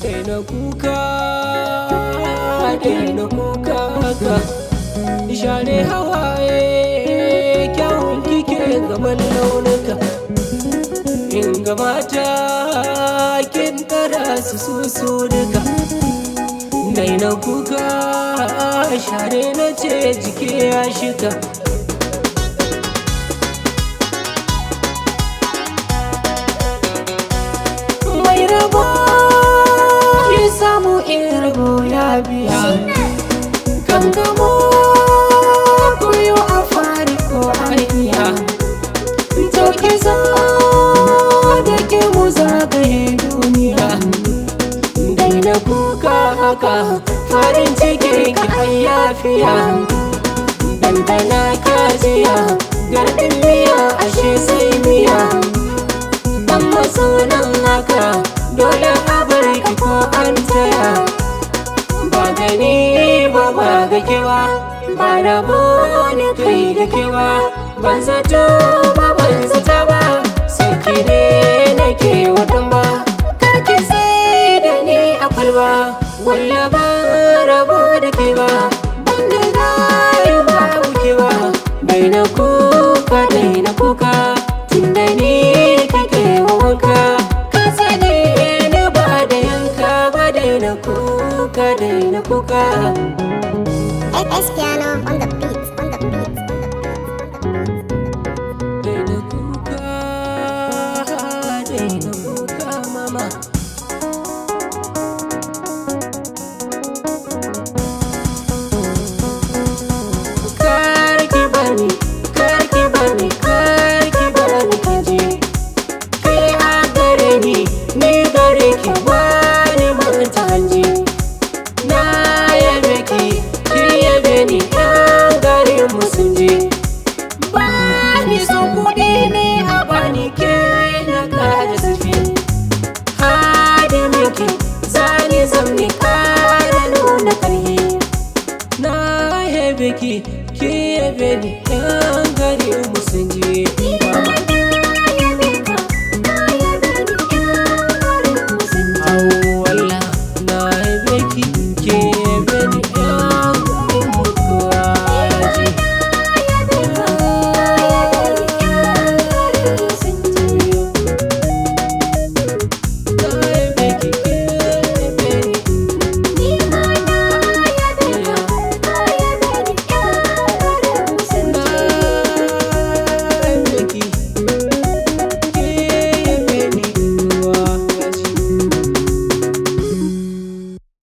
daina kuka, daina kuka ka share hawaye, kyawun kike gaban launuka. In ga mata kin tara su duka. Daina kuka, share na ce jiki ya shika. Mai rabo ya samu, in rabo ya biya. Kan gamo koyo a fari ko aniya. To ki zo da ke mu zagaye duniya. Daina kuka haka, farin ciki ki ayyafiya. Dandana kyajiya, gardin miya ashe sai miya. Dan matsunan haka, dole a bar ki ko an taya. Ba gani ba ga kewa, ba rabo ne kai da kewa. Ban zato ba ban zata ba, sarki ne nake watan ba. Karki sai da ni a kwalba, walla ba rabo da ke ba. Banda rayu ba wuke ba. Daina kuka, daina kuka, tunda ni kake wanka. Ka sani ni ba da yanka ba. Daina kuka, daina kuka. S piano on the beat, on the beat, Daina kuka, daina kuka mama. Karki bani, karki bani, karki bani kaje. Kai a gare ni gare ki bani manta hanji. Na yabe ki yabe ni, ɗan gare mu sun je. Bani son kuɗi ne a bani ke na kada safi. Hadi miki zani zamni ƙara nuna ƙarhi. Na yabe ki yabe ni, ɗan gare mu sun je.